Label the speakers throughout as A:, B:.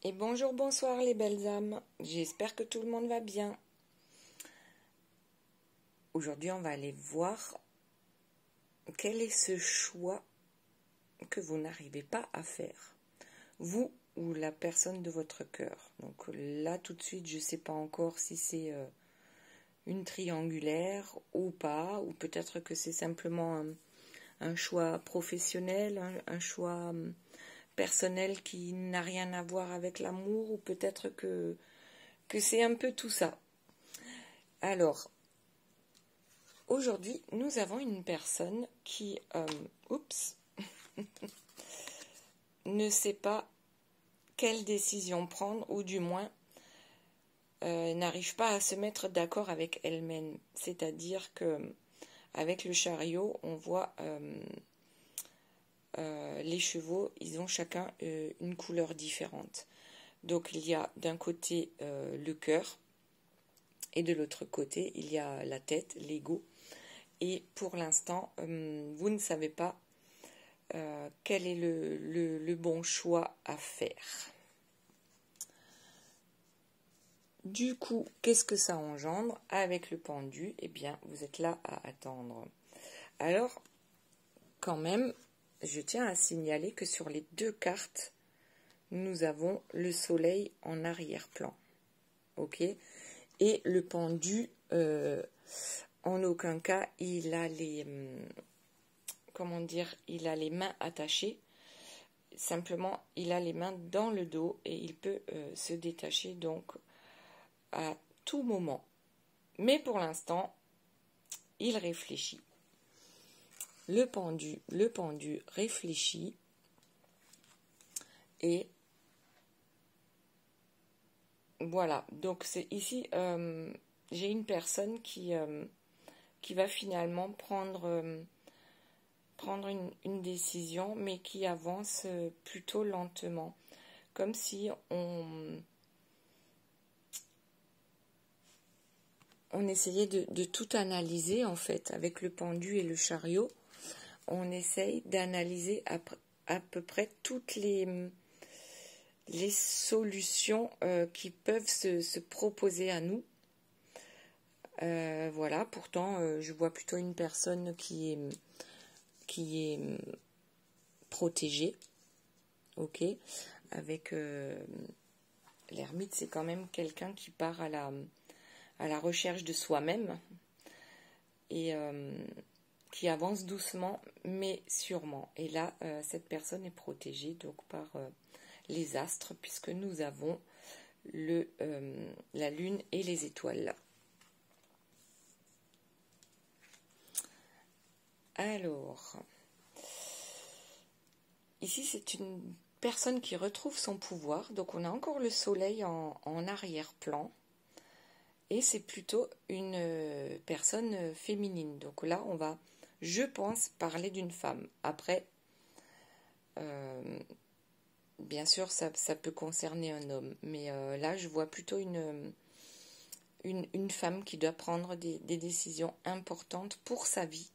A: Et bonjour, bonsoir les belles âmes, j'espère que tout le monde va bien. Aujourd'hui on va aller voir quel est ce choix que vous n'arrivez pas à faire, vous ou la personne de votre cœur. Donc là tout de suite je ne sais pas encore si c'est une triangulaire ou pas, ou peut-être que c'est simplement un choix professionnel, un choix personnel qui n'a rien à voir avec l'amour, ou peut-être que c'est un peu tout ça. Alors, aujourd'hui, nous avons une personne qui, ne sait pas quelle décision prendre, ou du moins n'arrive pas à se mettre d'accord avec elle-même. C'est-à-dire que avec le chariot, on voit les chevaux, ils ont chacun une couleur différente. Donc il y a d'un côté le cœur, et de l'autre côté il y a la tête, l'ego. Et pour l'instant, vous ne savez pas quel est le bon choix à faire. Du coup, qu'est-ce que ça engendre avec le pendu? Eh bien, vous êtes là à attendre. Alors, quand même, je tiens à signaler que sur les deux cartes, nous avons le soleil en arrière-plan. Ok? Et le pendu, en aucun cas, il a les... comment dire, il a les mains attachées. Simplement, il a les mains dans le dos et il peut se détacher donc à tout moment. Mais pour l'instant, il réfléchit. Le pendu réfléchit et voilà. Donc c'est ici, j'ai une personne qui va finalement prendre une décision, mais qui avance plutôt lentement, comme si on essayait de tout analyser en fait. Avec le pendu et le chariot, on essaye d'analyser à peu près toutes les solutions qui peuvent se proposer à nous. Voilà, pourtant je vois plutôt une personne qui est protégée, ok. Avec l'ermite, c'est quand même quelqu'un qui part à la recherche de soi-même et qui avance doucement mais sûrement. Et là, cette personne est protégée donc par les astres, puisque nous avons la lune et les étoiles. Alors, ici c'est une personne qui retrouve son pouvoir, donc on a encore le soleil en arrière-plan, et c'est plutôt une personne féminine. Donc là on va, je pense, parler d'une femme. Après, bien sûr ça peut concerner un homme, mais là je vois plutôt une femme qui doit prendre des décisions importantes pour sa vie.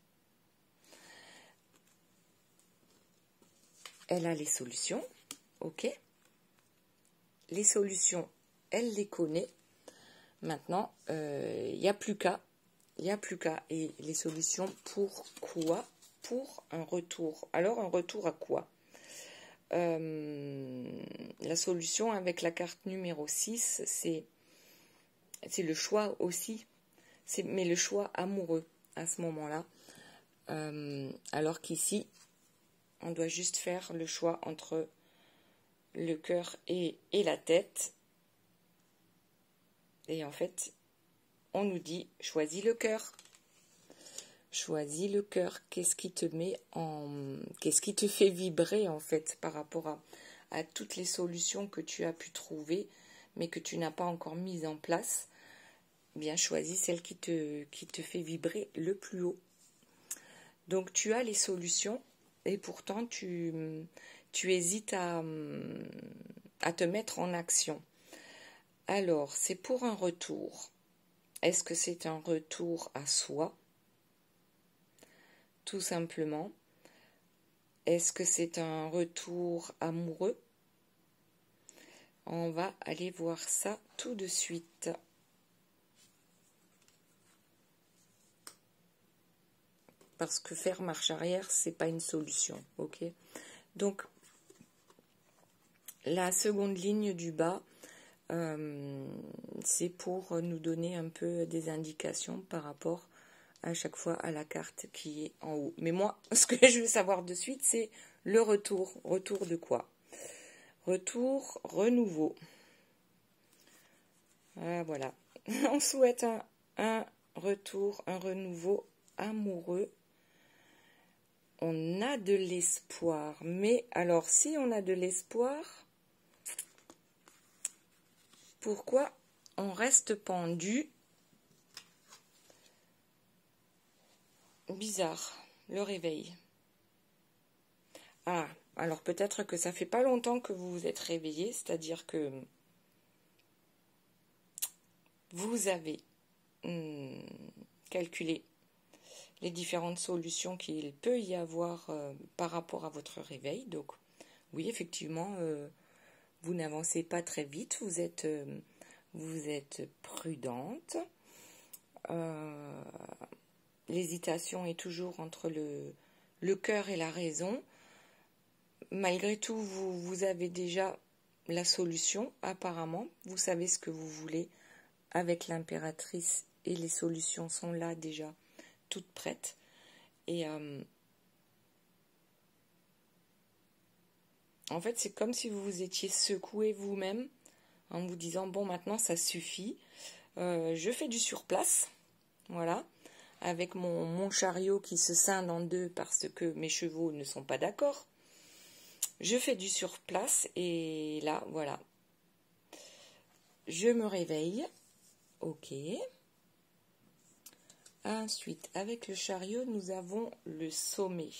A: Elle a les solutions, ok. Les solutions, elle les connaît. Maintenant, il n'y a plus qu'à. Et les solutions, pour quoi? Pour un retour. Alors, un retour à quoi? La solution avec la carte numéro 6, c'est le choix aussi. Mais le choix amoureux à ce moment-là. Alors qu'ici, on doit juste faire le choix entre le cœur et la tête. Et en fait, on nous dit, choisis le cœur. Choisis le cœur. Qu'est-ce qui te qu'est-ce qui te fait vibrer en fait par rapport à toutes les solutions que tu as pu trouver, mais que tu n'as pas encore mises en place? Bien, choisis celle qui te fait vibrer le plus haut. Donc tu as les solutions, et pourtant tu hésites à te mettre en action. Alors, c'est pour un retour. Est-ce que c'est un retour à soi? Tout simplement. Est-ce que c'est un retour amoureux? On va aller voir ça tout de suite. Parce que faire marche arrière, c'est pas une solution, ok? Donc, la seconde ligne du bas, c'est pour nous donner un peu des indications par rapport à chaque fois à la carte qui est en haut. Mais moi, ce que je veux savoir de suite, c'est le retour. Retour de quoi? Retour, renouveau. Voilà. On souhaite un retour, un renouveau amoureux. On a de l'espoir. Mais alors, si on a de l'espoir, pourquoi on reste pendu? Bizarre, le réveil. Ah, alors peut-être que ça fait pas longtemps que vous vous êtes réveillé, c'est-à-dire que vous avez calculé les différentes solutions qu'il peut y avoir par rapport à votre réveil. Donc, oui, effectivement, vous n'avancez pas très vite, vous êtes prudente. L'hésitation est toujours entre le cœur et la raison. Malgré tout, vous avez déjà la solution, apparemment. Vous savez ce que vous voulez avec l'impératrice et les solutions sont là déjà, toutes prêtes. Et en fait, c'est comme si vous vous étiez secoué vous-même en vous disant, bon, maintenant, ça suffit. Je fais du surplace, voilà, avec mon chariot qui se scinde en deux parce que mes chevaux ne sont pas d'accord. Je fais du surplace et là, voilà. Je me réveille. Ok. Ensuite, avec le chariot, nous avons le sommet.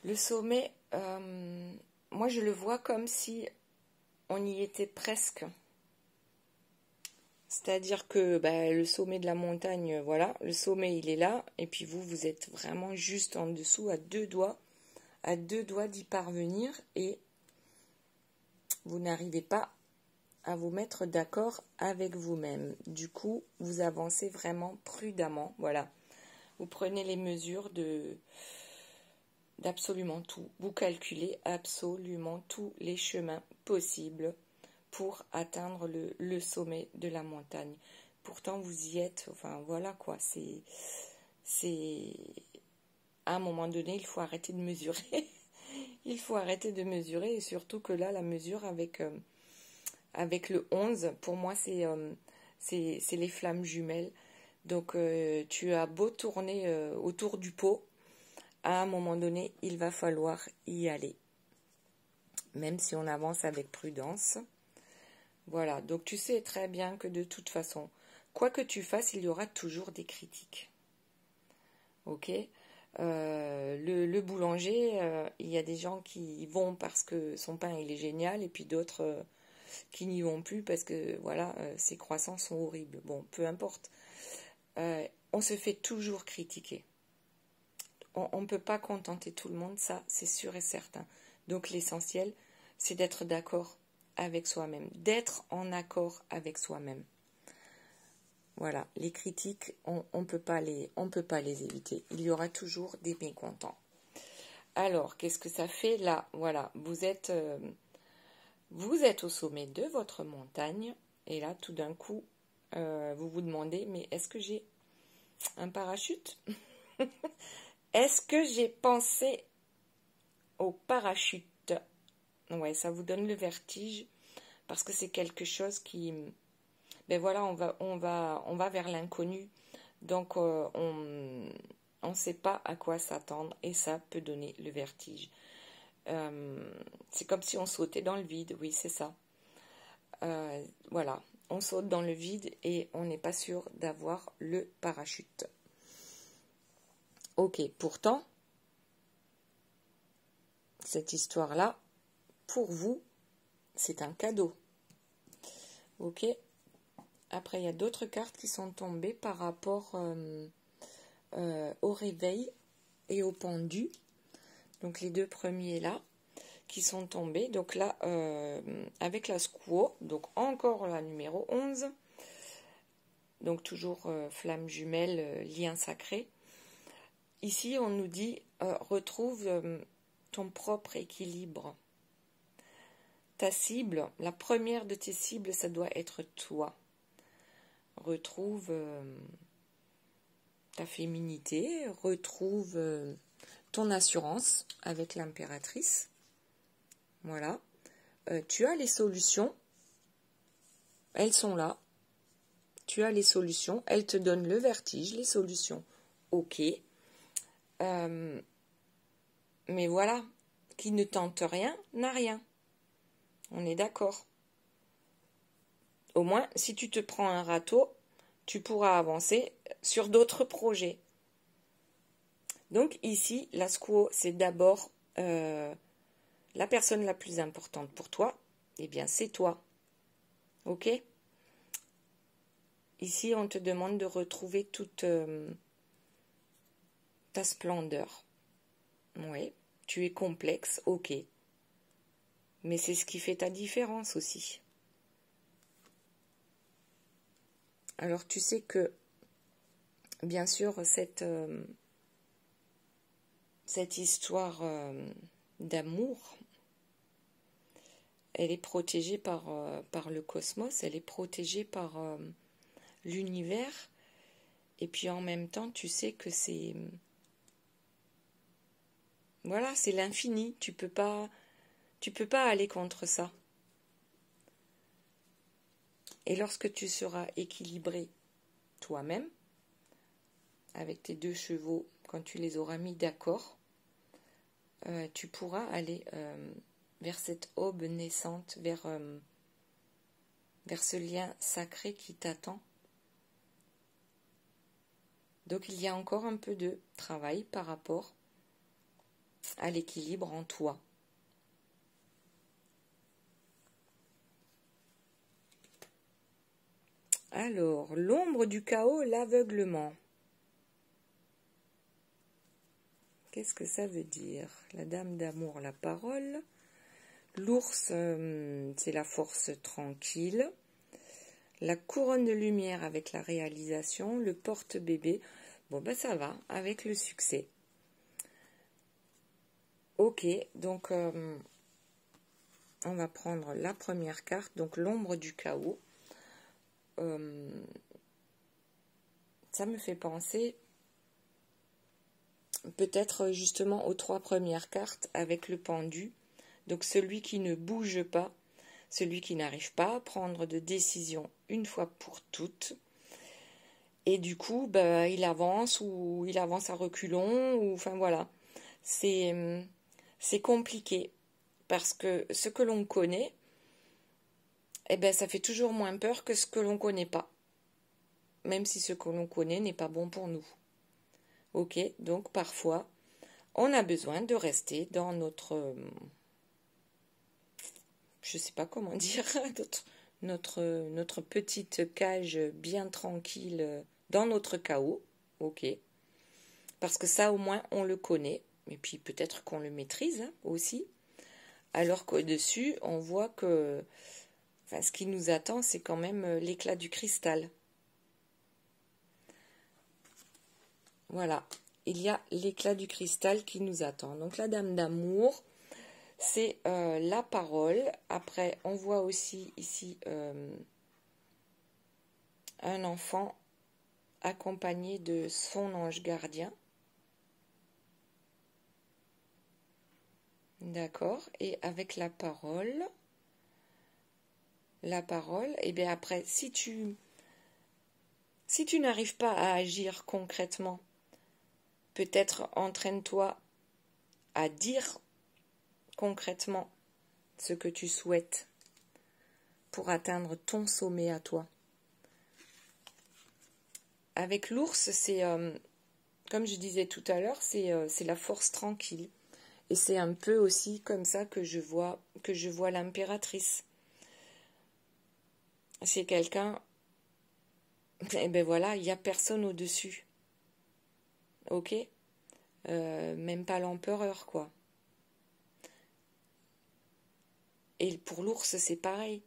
A: Le sommet, moi je le vois comme si on y était presque. C'est-à-dire que le sommet de la montagne, voilà, le sommet il est là, et puis vous êtes vraiment juste en dessous, à deux doigts d'y parvenir, et vous n'arrivez pas à vous mettre d'accord avec vous-même. Du coup, vous avancez vraiment prudemment, voilà. Vous prenez les mesures d'absolument tout. Vous calculez absolument tous les chemins possibles pour atteindre le sommet de la montagne. Pourtant, vous y êtes, enfin voilà quoi, c'est à un moment donné, il faut arrêter de mesurer. Il faut arrêter de mesurer, et surtout que là, la mesure avec le 11, pour moi, c'est les flammes jumelles. Donc, tu as beau tourner autour du pot, à un moment donné, il va falloir y aller. Même si on avance avec prudence. Voilà, donc tu sais très bien que de toute façon, quoi que tu fasses, il y aura toujours des critiques. Ok, le boulanger, il y a des gens qui vont parce que son pain il est génial, et puis d'autres qui n'y vont plus parce que voilà, ses croissants sont horribles. Bon, peu importe. On se fait toujours critiquer. On ne peut pas contenter tout le monde, ça c'est sûr et certain. Donc l'essentiel, c'est d'être d'accord avec soi-même, d'être en accord avec soi-même. Voilà, les critiques, on peut pas les éviter. Il y aura toujours des mécontents. Alors, qu'est-ce que ça fait là? Voilà, vous êtes au sommet de votre montagne, et là, tout d'un coup, vous vous demandez, mais est-ce que j'ai un parachute? Est-ce que j'ai pensé au parachute? Ouais, ça vous donne le vertige, parce que c'est quelque chose qui... Ben voilà, on va vers l'inconnu. Donc, on ne sait pas à quoi s'attendre, et ça peut donner le vertige. C'est comme si on sautait dans le vide, oui, c'est ça. Voilà, on saute dans le vide et on n'est pas sûr d'avoir le parachute. Ok, pourtant, cette histoire-là, pour vous, c'est un cadeau. Ok. Après, il y a d'autres cartes qui sont tombées par rapport au réveil et au pendu. Donc, les deux premiers là, qui sont tombées. Donc là, avec la Squaw, donc encore la numéro 11. Donc toujours flamme jumelle, lien sacré. Ici, on nous dit, retrouve ton propre équilibre. Ta cible, la première de tes cibles, ça doit être toi. Retrouve ta féminité, retrouve ton assurance avec l'impératrice. Voilà. Tu as les solutions. Elles sont là. Tu as les solutions. Elles te donnent le vertige, les solutions. Ok. Mais voilà. Qui ne tente rien, n'a rien. On est d'accord. Au moins, si tu te prends un râteau, tu pourras avancer sur d'autres projets. Donc ici, la Squaw, c'est d'abord la personne la plus importante pour toi. Eh bien, c'est toi. Ok ? Ici, on te demande de retrouver toute ta splendeur. Oui, tu es complexe, ok. Mais c'est ce qui fait ta différence aussi. Alors, tu sais que, bien sûr, cette histoire d'amour, elle est protégée par le cosmos, elle est protégée par l'univers. Et puis en même temps, tu sais que c'est... Voilà, c'est l'infini. Tu peux pas aller contre ça. Et lorsque tu seras équilibré toi-même, avec tes deux chevaux, quand tu les auras mis d'accord, tu pourras aller vers cette aube naissante, vers ce lien sacré qui t'attend. Donc il y a encore un peu de travail par rapport à l'équilibre en toi. Alors, l'ombre du chaos, l'aveuglement. Qu'est-ce que ça veut dire? La dame d'amour, la parole. L'ours, c'est la force tranquille. La couronne de lumière avec la réalisation. Le porte-bébé. Bon, ben ça va, avec le succès. Ok, donc on va prendre la première carte, donc l'ombre du chaos. Ça me fait penser peut-être justement aux 3 premières cartes avec le pendu. Donc celui qui ne bouge pas, celui qui n'arrive pas à prendre de décision une fois pour toutes. Et du coup, bah, il avance ou il avance à reculons, ou enfin voilà. C'est compliqué parce que ce que l'on connaît, eh ben, ça fait toujours moins peur que ce que l'on ne connaît pas. Même si ce que l'on connaît n'est pas bon pour nous. Ok, donc parfois, on a besoin de rester dans notre... je ne sais pas comment dire, notre petite cage bien tranquille dans notre chaos. Ok, parce que ça au moins on le connaît. Et puis peut-être qu'on le maîtrise aussi. Alors qu'au-dessus, on voit que... Enfin, ce qui nous attend, c'est quand même l'éclat du cristal. Voilà, il y a l'éclat du cristal qui nous attend. Donc la dame d'amour, c'est la parole. Après, on voit aussi ici un enfant accompagné de son ange gardien. D'accord, et avec la parole, et bien après, si tu n'arrives pas à agir concrètement, peut-être entraîne-toi à dire concrètement ce que tu souhaites pour atteindre ton sommet à toi. Avec l'ours, c'est, comme je disais tout à l'heure, c'est la force tranquille. Et c'est un peu aussi comme ça que je vois l'impératrice. C'est quelqu'un, et ben voilà, il n'y a personne au-dessus. Ok, même pas l'empereur, quoi. Et pour l'ours, c'est pareil.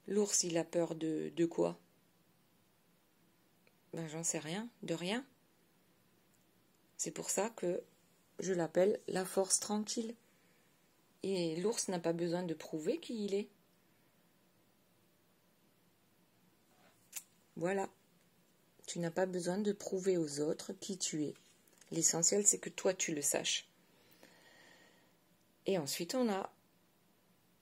A: L'ours, il a peur de quoi? Ben, j'en sais rien, de rien. C'est pour ça que je l'appelle la force tranquille. Et l'ours n'a pas besoin de prouver qui il est. Voilà. Tu n'as pas besoin de prouver aux autres qui tu es. L'essentiel, c'est que toi, tu le saches. Et ensuite, on a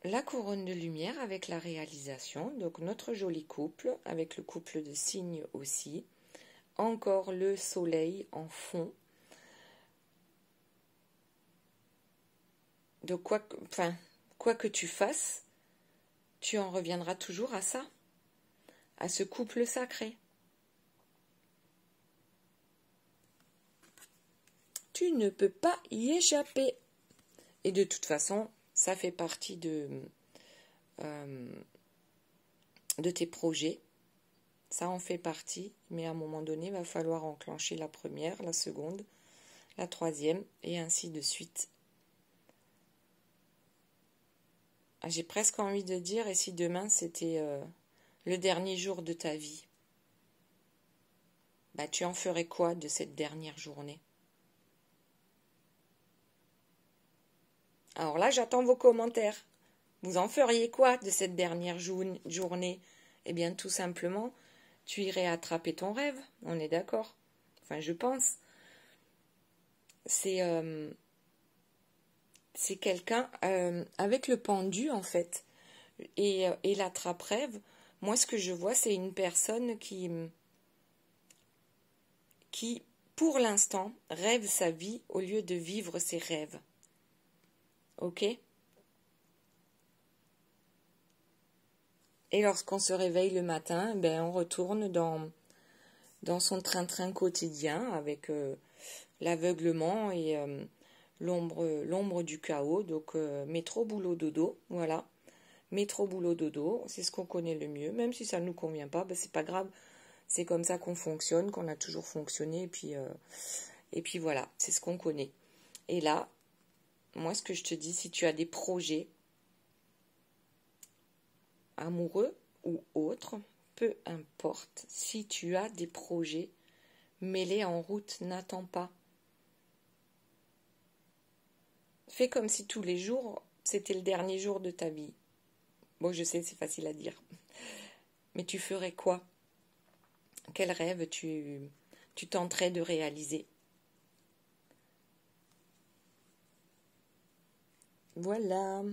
A: la couronne de lumière avec la réalisation. Donc, notre joli couple, avec le couple de signes aussi. Encore le soleil en fond. Donc, quoi que tu fasses, tu en reviendras toujours à ça, à ce couple sacré. Tu ne peux pas y échapper. Et de toute façon, ça fait partie de tes projets. Ça en fait partie, mais à un moment donné, il va falloir enclencher la première, la seconde, la troisième, et ainsi de suite. J'ai presque envie de dire, et si demain c'était le dernier jour de ta vie, bah tu en ferais quoi de cette dernière journée? Alors là, j'attends vos commentaires. Vous en feriez quoi de cette dernière journée? Eh bien, tout simplement, tu irais attraper ton rêve, on est d'accord. Enfin, je pense. C'est quelqu'un avec le pendu, en fait. Et l'attrape-rêve, moi, ce que je vois, c'est une personne qui, pour l'instant, rêve sa vie au lieu de vivre ses rêves. Ok? Et lorsqu'on se réveille le matin, ben, on retourne dans son train-train quotidien avec l'aveuglement et l'ombre du chaos. Donc, métro, boulot, dodo. Voilà. Métro, boulot, dodo. C'est ce qu'on connaît le mieux. Même si ça ne nous convient pas, ben, c'est pas grave. C'est comme ça qu'on fonctionne, qu'on a toujours fonctionné. Et puis voilà, c'est ce qu'on connaît. Et là, moi, ce que je te dis, si tu as des projets amoureux ou autres, peu importe, si tu as des projets, mets-les en route, n'attends pas. Fais comme si tous les jours, c'était le dernier jour de ta vie. Bon, je sais, c'est facile à dire. Mais tu ferais quoi? Quel rêve tu tenterais de réaliser? Voilà.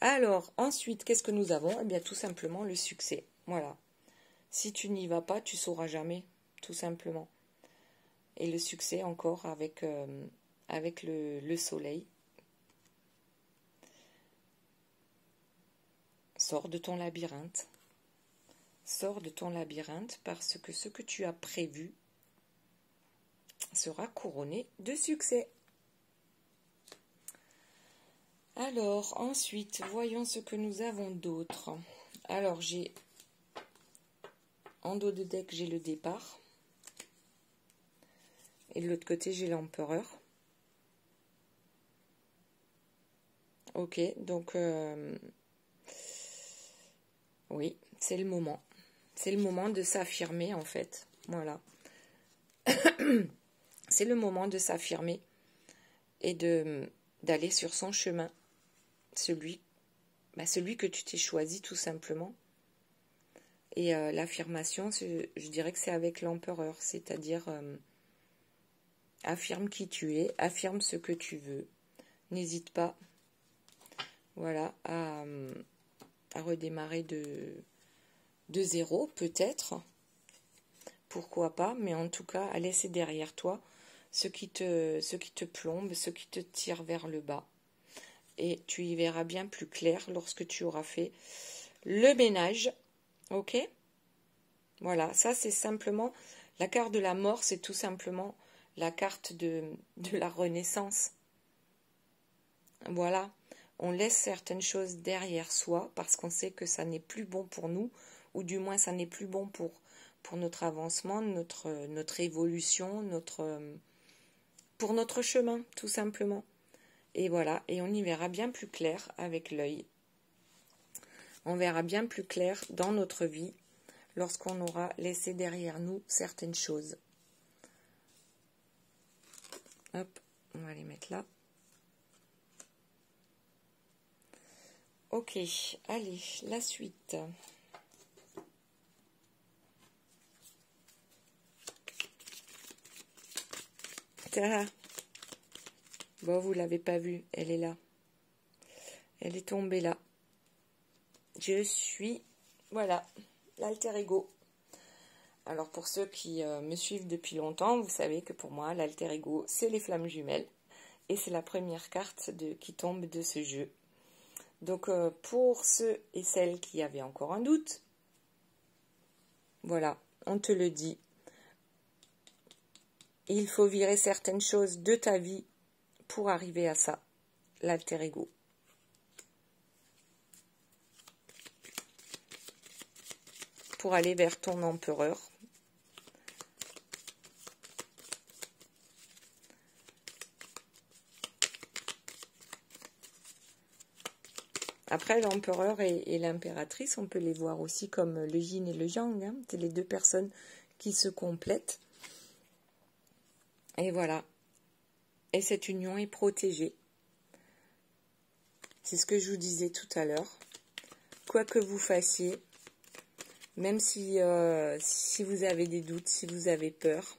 A: Alors, ensuite, qu'est-ce que nous avons? Eh bien, tout simplement le succès. Voilà. Si tu n'y vas pas, tu sauras jamais, tout simplement. Et le succès encore avec le soleil. Sors de ton labyrinthe. Sors de ton labyrinthe parce que ce que tu as prévu sera couronné de succès. Alors, ensuite, voyons ce que nous avons d'autre. Alors, en dos de deck, j'ai le départ. Et de l'autre côté, j'ai l'empereur. Ok, donc, oui, c'est le moment. C'est le moment de s'affirmer, en fait. Voilà. C'est le moment de s'affirmer et d'aller sur son chemin. Celui que tu t'es choisi, tout simplement. Et l'affirmation, je dirais que c'est avec l'empereur, c'est-à-dire affirme qui tu es, affirme ce que tu veux. N'hésite pas, voilà, à redémarrer de zéro, peut-être. Pourquoi pas, mais en tout cas, à laisser derrière toi ce qui te plombe, ce qui te tire vers le bas. Et tu y verras bien plus clair lorsque tu auras fait le ménage. Ok? Voilà, ça c'est simplement, la carte de la mort, c'est tout simplement la carte de la renaissance. Voilà, on laisse certaines choses derrière soi parce qu'on sait que ça n'est plus bon pour nous, ou du moins ça n'est plus bon pour notre avancement, notre évolution, pour notre chemin, tout simplement. Et voilà, et on y verra bien plus clair avec l'œil. on verra bien plus clair dans notre vie lorsqu'on aura laissé derrière nous certaines choses. Hop, on va les mettre là. Ok, allez, la suite. Tada. Bon, vous l'avez pas vue, elle est là. Elle est tombée là. Je suis, voilà, l'alter ego. Alors pour ceux qui me suivent depuis longtemps, vous savez que pour moi, l'alter ego, c'est les flammes jumelles. Et c'est la première carte qui tombe de ce jeu. Donc pour ceux et celles qui avaient encore un doute, voilà, on te le dit. Il faut virer certaines choses de ta vie pour arriver à ça, l'alter ego. Pour aller vers ton empereur. Après, l'empereur et l'impératrice, on peut les voir aussi comme le yin et le yang. Hein. C'est les deux personnes qui se complètent. Et voilà. Et cette union est protégée. C'est ce que je vous disais tout à l'heure. Quoi que vous fassiez, même si vous avez des doutes, si vous avez peur,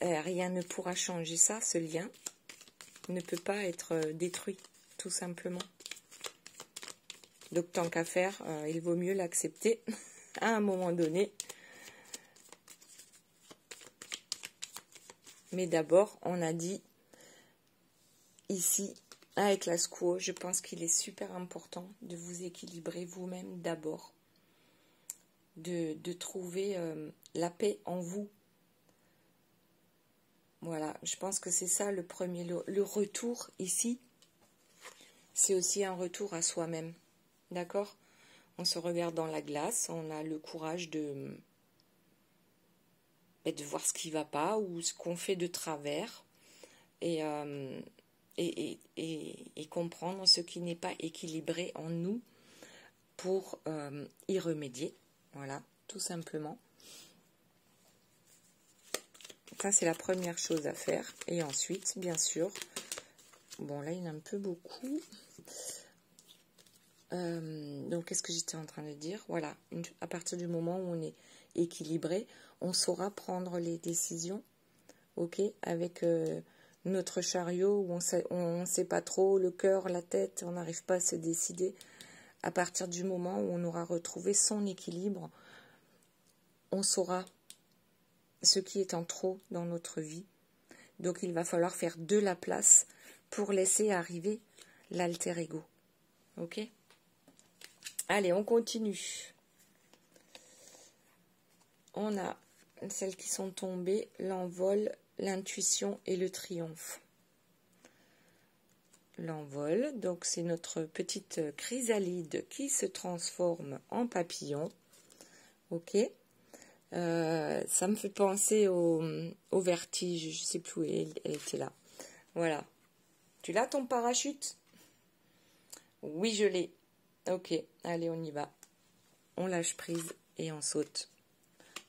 A: rien ne pourra changer ça. Ce lien ne peut pas être détruit, tout simplement. Donc tant qu'à faire, il vaut mieux l'accepter à un moment donné. Mais d'abord, on a dit ici, avec la squaw, je pense qu'il est super important de vous équilibrer vous-même d'abord. De trouver la paix en vous. Voilà, je pense que c'est ça le premier. Le retour ici, c'est aussi un retour à soi-même. D'accord? On se regarde dans la glace, on a le courage de voir ce qui ne va pas ou ce qu'on fait de travers et comprendre ce qui n'est pas équilibré en nous pour y remédier. Voilà, tout simplement. Ça, c'est la première chose à faire. Et ensuite, bien sûr, bon, là, il y en a un peu beaucoup. Donc, qu'est-ce que j'étais en train de dire? Voilà, à partir du moment où on est équilibré, on saura prendre les décisions, ok, avec notre chariot où on ne sait pas trop, le cœur, la tête, on n'arrive pas à se décider. À partir du moment où on aura retrouvé son équilibre, on saura ce qui est en trop dans notre vie. Donc, il va falloir faire de la place pour laisser arriver l'alter ego. Ok? Allez, on continue. On a celles qui sont tombées, l'envol, l'intuition et le triomphe. L'envol, donc c'est notre petite chrysalide qui se transforme en papillon. Ok? Ça me fait penser au vertige, je ne sais plus où elle était là. Voilà. Tu l'as ton parachute? Oui, je l'ai. Ok, allez, on y va. On lâche prise et on saute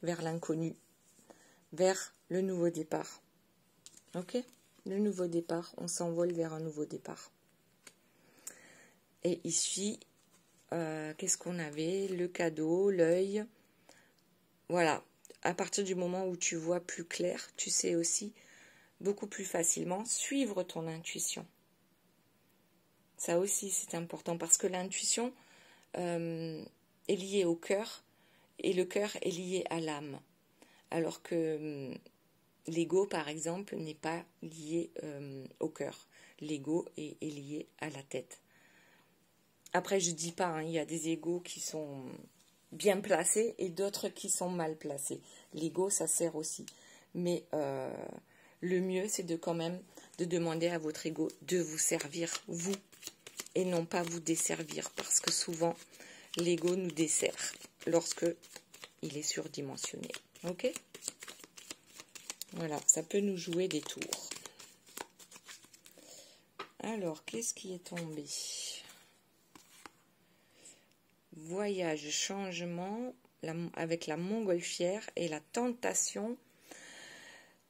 A: vers l'inconnu, vers le nouveau départ. Ok? Le nouveau départ, on s'envole vers un nouveau départ. Et ici, qu'est-ce qu'on avait? Le cadeau, l'œil. Voilà, à partir du moment où tu vois plus clair, tu sais aussi beaucoup plus facilement suivre ton intuition. Ça aussi, c'est important parce que l'intuition est liée au cœur et le cœur est lié à l'âme. Alors que l'ego, par exemple, n'est pas lié au cœur. L'ego est lié à la tête. Après, je ne dis pas, hein, il y a des égos qui sont bien placés et d'autres qui sont mal placés. L'ego, ça sert aussi. Mais le mieux, c'est quand même de demander à votre ego de vous servir, vous, et non pas vous desservir. Parce que souvent, l'ego nous dessert lorsque il est surdimensionné. Ok? Voilà, ça peut nous jouer des tours. Alors, qu'est-ce qui est tombé? voyage, changement, avec la montgolfière et la tentation.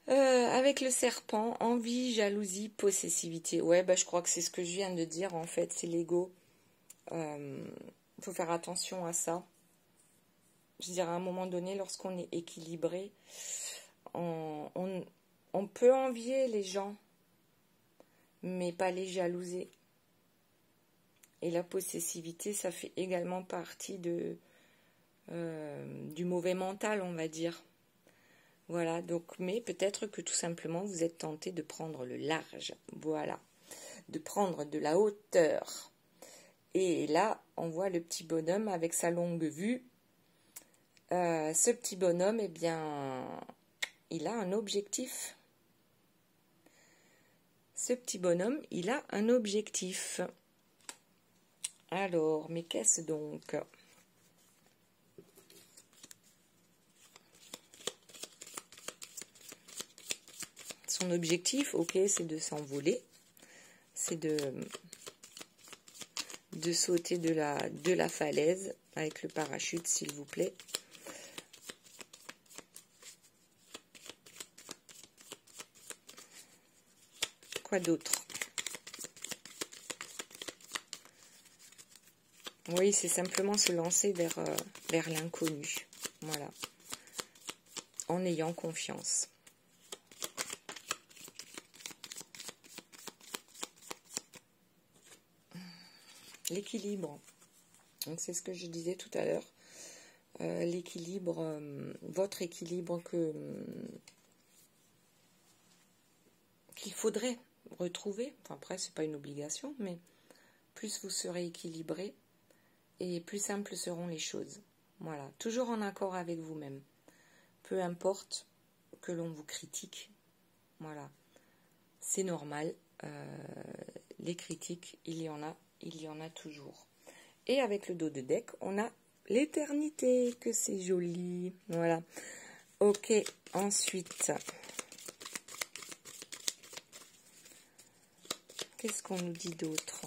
A: Avec le serpent, envie, jalousie, possessivité. Ouais, bah, je crois que c'est ce que je viens de dire, en fait, c'est l'ego. Faut faire attention à ça. Je dirais, à un moment donné, lorsqu'on est équilibré, on peut envier les gens, mais pas les jalouser. Et la possessivité, ça fait également partie du mauvais mental, on va dire. Voilà, donc, mais peut-être que tout simplement, vous êtes tenté de prendre le large. Voilà, de prendre de la hauteur. Et là, on voit le petit bonhomme avec sa longue vue. Ce petit bonhomme, eh bien, il a un objectif. Ce petit bonhomme, il a un objectif. Alors, mais qu'est-ce donc ? Son objectif, ok, c'est de s'envoler. C'est de sauter de la falaise avec le parachute, s'il vous plaît. Quoi d'autre? Oui, c'est simplement se lancer vers l'inconnu. Voilà. En ayant confiance. L'équilibre. Donc c'est ce que je disais tout à l'heure. L'équilibre, votre équilibre qu'il faudrait retrouver. Enfin, après, c'est pas une obligation, mais plus vous serez équilibré et plus simples seront les choses. Voilà, toujours en accord avec vous-même. Peu importe que l'on vous critique. Voilà, c'est normal. Les critiques, il y en a toujours. Et avec le dos de deck, on a l'éternité, que c'est joli. Voilà. Ok, ensuite, qu'est-ce qu'on nous dit d'autre?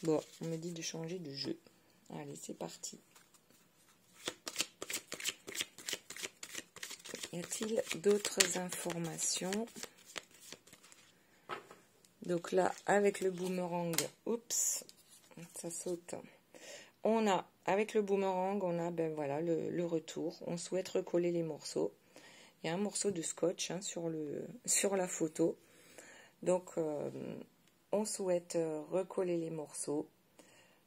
A: Bon, on me dit de changer de jeu. Allez, c'est parti. Y a-t-il d'autres informations? Donc là, avec le boomerang, oups, ça saute. On a, avec le boomerang, on a ben voilà, le retour. On souhaite recoller les morceaux. Il y a un morceau de scotch hein, sur la photo. Donc, on souhaite recoller les morceaux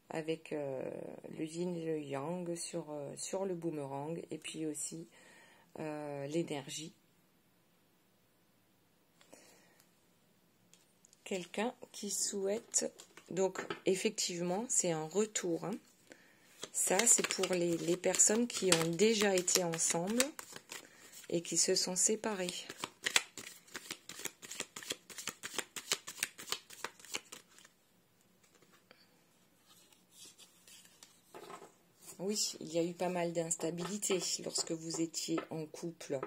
A: avec le yin et le yang sur le boomerang. Et puis aussi l'énergie. Quelqu'un qui souhaite... Donc, effectivement, c'est un retour. Hein. Ça, c'est pour les personnes qui ont déjà été ensemble et qui se sont séparées. Oui, il y a eu pas mal d'instabilité lorsque vous étiez en couple.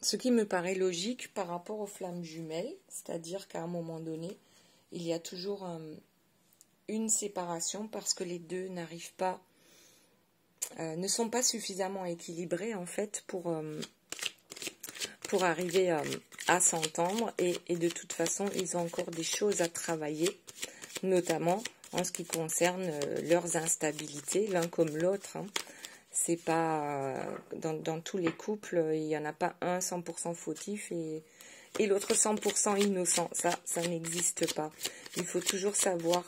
A: Ce qui me paraît logique par rapport aux flammes jumelles, c'est-à-dire qu'à un moment donné, il y a toujours une séparation parce que les deux n'arrivent pas, ne sont pas suffisamment équilibrés en fait pour arriver à s'entendre et de toute façon, ils ont encore des choses à travailler, notamment en ce qui concerne leurs instabilités, l'un comme l'autre. Hein. C'est pas dans tous les couples, il n'y en a pas un 100% fautif et l'autre 100% innocent. Ça n'existe pas. Il faut toujours savoir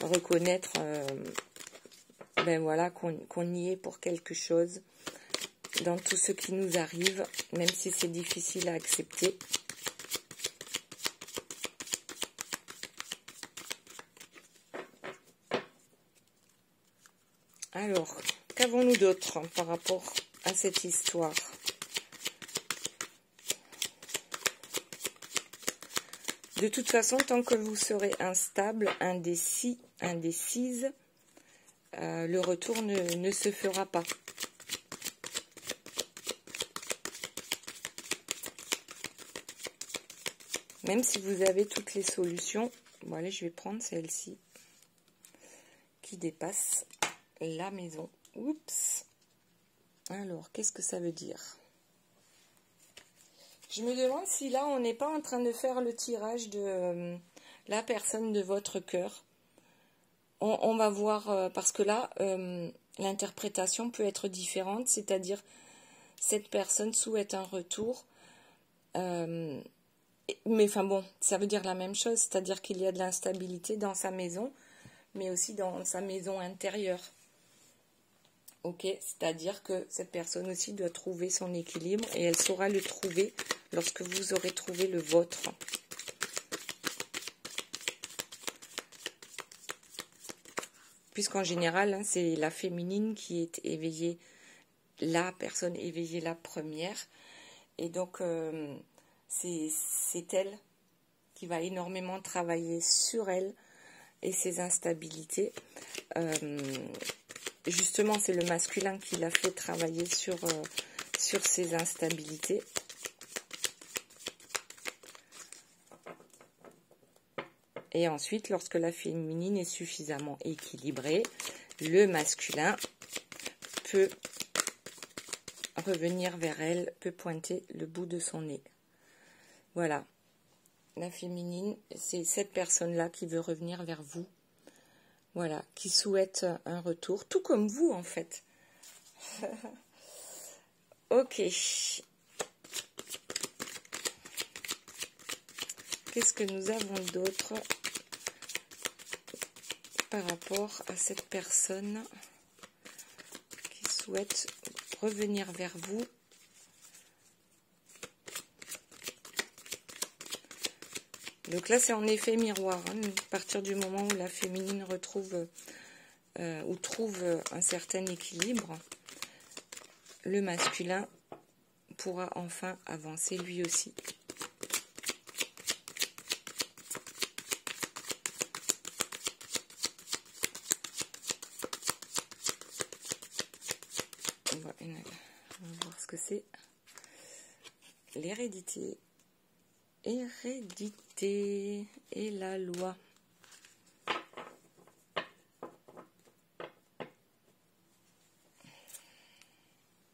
A: reconnaître ben voilà, qu'on y est pour quelque chose dans tout ce qui nous arrive, même si c'est difficile à accepter. Alors, qu'avons-nous d'autre par rapport à cette histoire? De toute façon, tant que vous serez instable, indécis, indécise, le retour ne se fera pas. Même si vous avez toutes les solutions, Bon, allez, je vais prendre celle-ci qui dépasse la maison. Oups. Alors, qu'est-ce que ça veut dire? Je me demande si là, on n'est pas en train de faire le tirage de la personne de votre cœur. On va voir, parce que là, l'interprétation peut être différente, c'est-à-dire cette personne souhaite un retour, mais enfin bon, ça veut dire la même chose, c'est-à-dire qu'il y a de l'instabilité dans sa maison, mais aussi dans sa maison intérieure. Ok, c'est-à-dire que cette personne aussi doit trouver son équilibre et elle saura le trouver lorsque vous aurez trouvé le vôtre. Puisqu'en général, hein, c'est la féminine qui est éveillée, la personne éveillée la première. Et donc, c'est elle qui va énormément travailler sur elle et ses instabilités. Justement, c'est le masculin qui l'a fait travailler sur ses instabilités. Et ensuite, lorsque la féminine est suffisamment équilibrée, le masculin peut revenir vers elle, peut pointer le bout de son nez. Voilà. La féminine, c'est cette personne-là qui veut revenir vers vous. Voilà, qui souhaite un retour, tout comme vous en fait. Ok. Qu'est-ce que nous avons d'autre par rapport à cette personne qui souhaite revenir vers vous? Donc là, c'est en effet miroir. Hein, à partir du moment où la féminine retrouve ou trouve un certain équilibre, le masculin pourra enfin avancer lui aussi. On va voir ce que c'est. L'hérédité. Hérédité et la loi.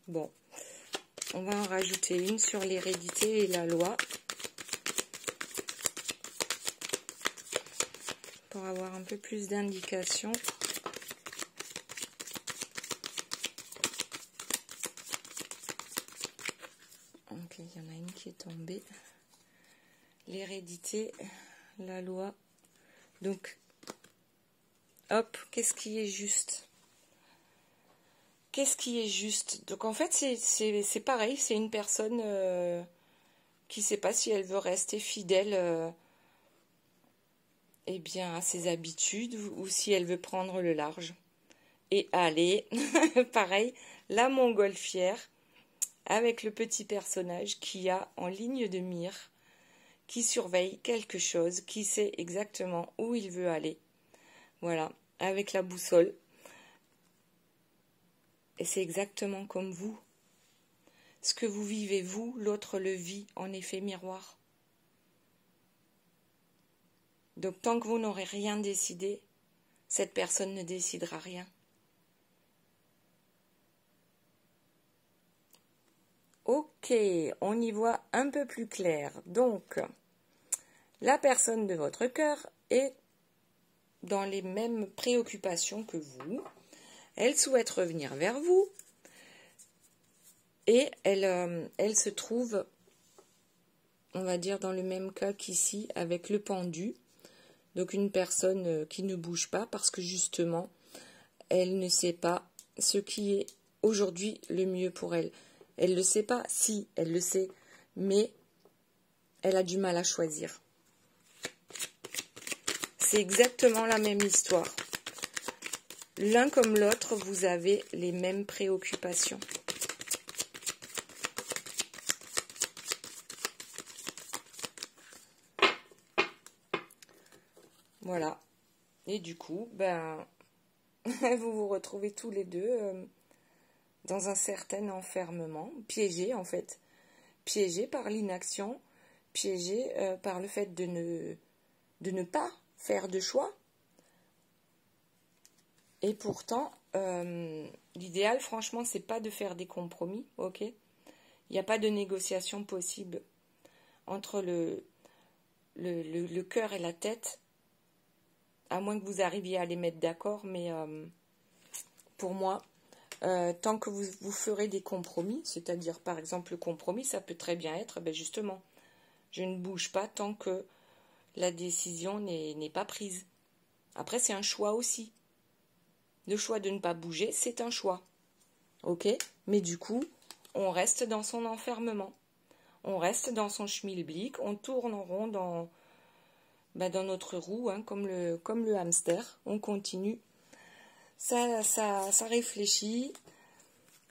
A: Bon, on va en rajouter une sur l'hérédité et la loi pour avoir un peu plus d'indications. Ok, il y en a une qui est tombée. L'hérédité, la loi. Donc, hop, qu'est-ce qui est juste? Qu'est-ce qui est juste? Donc, en fait, c'est pareil. C'est une personne qui ne sait pas si elle veut rester fidèle eh bien, à ses habitudes ou si elle veut prendre le large. Et allez, pareil, la montgolfière avec le petit personnage qui a en ligne de mire, qui surveille quelque chose, qui sait exactement où il veut aller. Voilà, avec la boussole. Et c'est exactement comme vous. Ce que vous vivez, vous, l'autre le vit en effet miroir. Donc tant que vous n'aurez rien décidé, cette personne ne décidera rien. Ok, on y voit un peu plus clair. Donc, la personne de votre cœur est dans les mêmes préoccupations que vous. Elle souhaite revenir vers vous et elle se trouve, on va dire, dans le même cas qu'ici avec le pendu. Donc une personne qui ne bouge pas parce que justement, elle ne sait pas ce qui est aujourd'hui le mieux pour elle. Elle ne le sait pas, si, elle le sait, mais elle a du mal à choisir. C'est exactement la même histoire. L'un comme l'autre, vous avez les mêmes préoccupations. Voilà. Et du coup, ben, vous vous retrouvez tous les deux dans un certain enfermement, piégés en fait. Piégés par l'inaction, piégés par le fait de ne pas faire de choix. Et pourtant, l'idéal, franchement, c'est pas de faire des compromis, ok? Il n'y a pas de négociation possible entre le cœur et la tête, à moins que vous arriviez à les mettre d'accord, mais pour moi, tant que vous ferez des compromis, c'est-à-dire par exemple le compromis, ça peut très bien être, ben justement, je ne bouge pas tant que la décision n'est pas prise. Après, c'est un choix aussi. Le choix de ne pas bouger, c'est un choix. Ok? Mais du coup, on reste dans son enfermement. On reste dans son schmilblick, on tourne en rond dans notre roue, hein, comme le hamster. On continue. Ça réfléchit.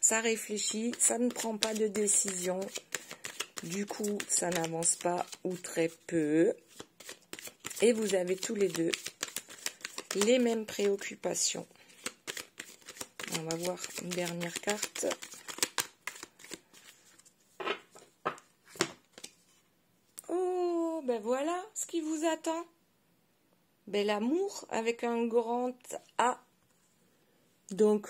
A: Ça réfléchit. Ça ne prend pas de décision. Du coup, ça n'avance pas ou très peu. Et vous avez tous les deux les mêmes préoccupations. On va voir une dernière carte. Oh, ben voilà ce qui vous attend. Ben l'amour avec un grand A. Donc,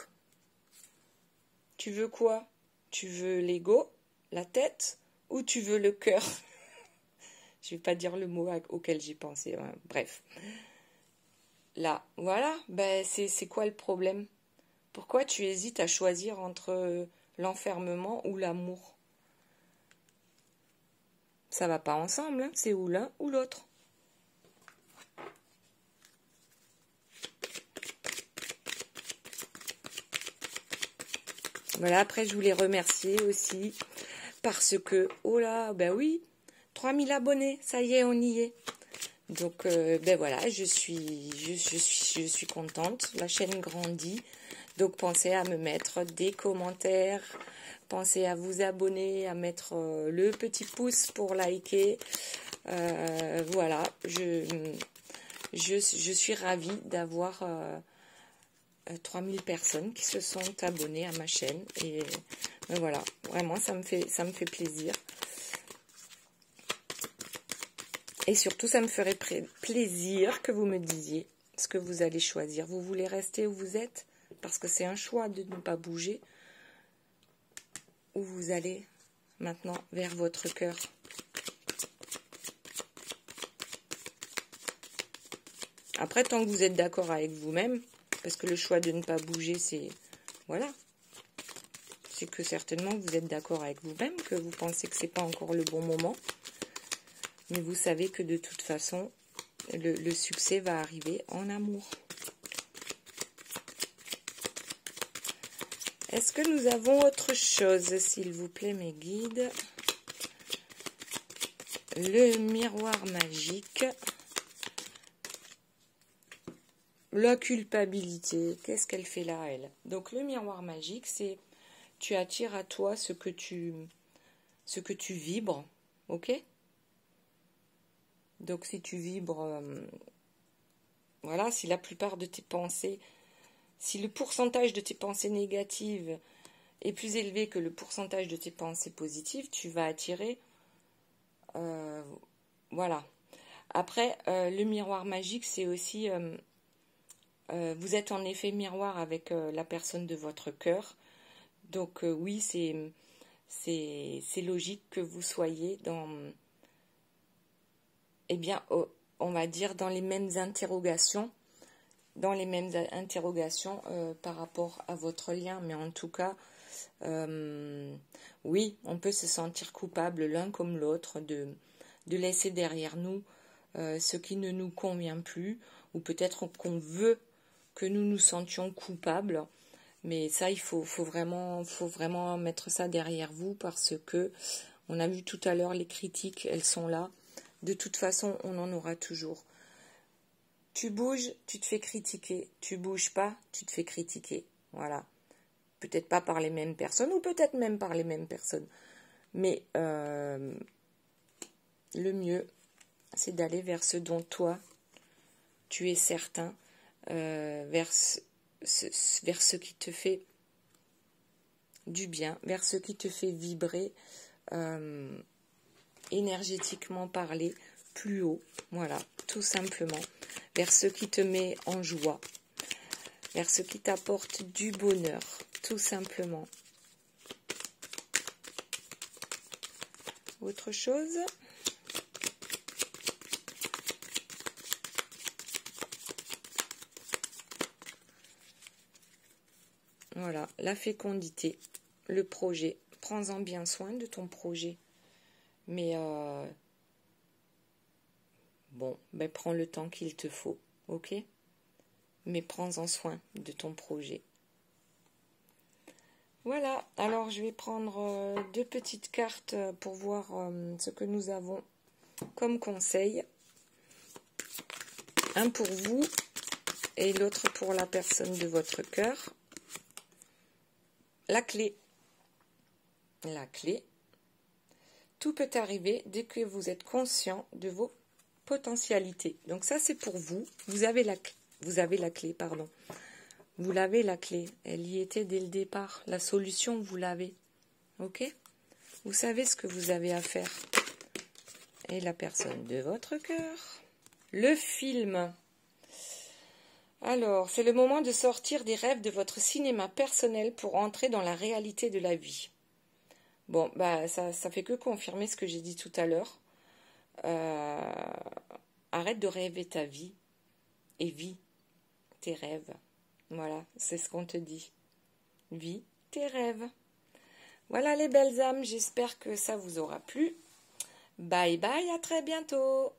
A: tu veux quoi? Tu veux l'ego, la tête, ou tu veux le cœur? Je ne vais pas dire le mot auquel j'ai pensé. Hein. Bref. Là, voilà. Ben c'est quoi le problème? Pourquoi tu hésites à choisir entre l'enfermement ou l'amour? Ça va pas ensemble, hein. C'est ou l'un ou l'autre. Voilà, après je voulais remercier aussi parce que, oh là, ben oui, 3000 abonnés, ça y est, on y est. Donc, ben voilà, je suis contente, la chaîne grandit. Donc, pensez à me mettre des commentaires, pensez à vous abonner, à mettre le petit pouce pour liker. Voilà, je suis ravie d'avoir 3000 personnes qui se sont abonnées à ma chaîne. Et ben voilà, vraiment, ça me fait plaisir. Et surtout, ça me ferait plaisir que vous me disiez ce que vous allez choisir. Vous voulez rester où vous êtes parce que c'est un choix de ne pas bouger, ou vous allez maintenant vers votre cœur. Après, tant que vous êtes d'accord avec vous-même, parce que le choix de ne pas bouger, c'est... Voilà. C'est que certainement vous êtes d'accord avec vous-même, que vous pensez que c'est pas encore le bon moment. Mais vous savez que de toute façon, le succès va arriver en amour. Est-ce que nous avons autre chose, s'il vous plaît, mes guides? Le miroir magique. La culpabilité, qu'est-ce qu'elle fait là, elle? Donc, le miroir magique, c'est tu attires à toi ce que tu vibres, ok? Donc, si tu vibres, voilà, si la plupart de tes pensées, si le pourcentage de tes pensées négatives est plus élevé que le pourcentage de tes pensées positives, tu vas attirer, voilà. Après, le miroir magique, c'est aussi, vous êtes en effet miroir avec la personne de votre cœur. Donc, oui, c'est logique que vous soyez dans... Eh bien, on va dire dans les mêmes interrogations, par rapport à votre lien. Mais en tout cas, oui, on peut se sentir coupable l'un comme l'autre de laisser derrière nous ce qui ne nous convient plus, ou peut-être qu'on veut que nous nous sentions coupables. Mais ça, il faut vraiment mettre ça derrière vous, parce que on a vu tout à l'heure les critiques, elles sont là. De toute façon, on en aura toujours. Tu bouges, tu te fais critiquer. Tu bouges pas, tu te fais critiquer. Voilà. Peut-être pas par les mêmes personnes, ou peut-être même par les mêmes personnes. Mais le mieux, c'est d'aller vers ce dont toi, tu es certain, vers ce qui te fait du bien, vers ce qui te fait vibrer, énergétiquement parler, plus haut. Voilà, tout simplement. vers ce qui te met en joie, vers ce qui t'apporte du bonheur, tout simplement. Autre chose? Voilà, la fécondité, le projet. Prends-en bien soin de ton projet. Mais bon, ben prends le temps qu'il te faut, ok? Mais prends-en soin de ton projet. Voilà, alors je vais prendre 2 petites cartes pour voir ce que nous avons comme conseil. Un pour vous et l'autre pour la personne de votre cœur. La clé. La clé. Tout peut arriver dès que vous êtes conscient de vos potentialités. Donc ça, c'est pour vous. Vous avez la clé, pardon. Vous l'avez, la clé. Elle y était dès le départ. La solution, vous l'avez. Ok? Vous savez ce que vous avez à faire. Et la personne de votre cœur. Le film. Alors, c'est le moment de sortir des rêves de votre cinéma personnel pour entrer dans la réalité de la vie. Bon, bah ça fait que confirmer ce que j'ai dit tout à l'heure. Arrête de rêver ta vie et vis tes rêves. Voilà, c'est ce qu'on te dit. Vis tes rêves. Voilà les belles âmes, j'espère que ça vous aura plu. Bye bye, à très bientôt.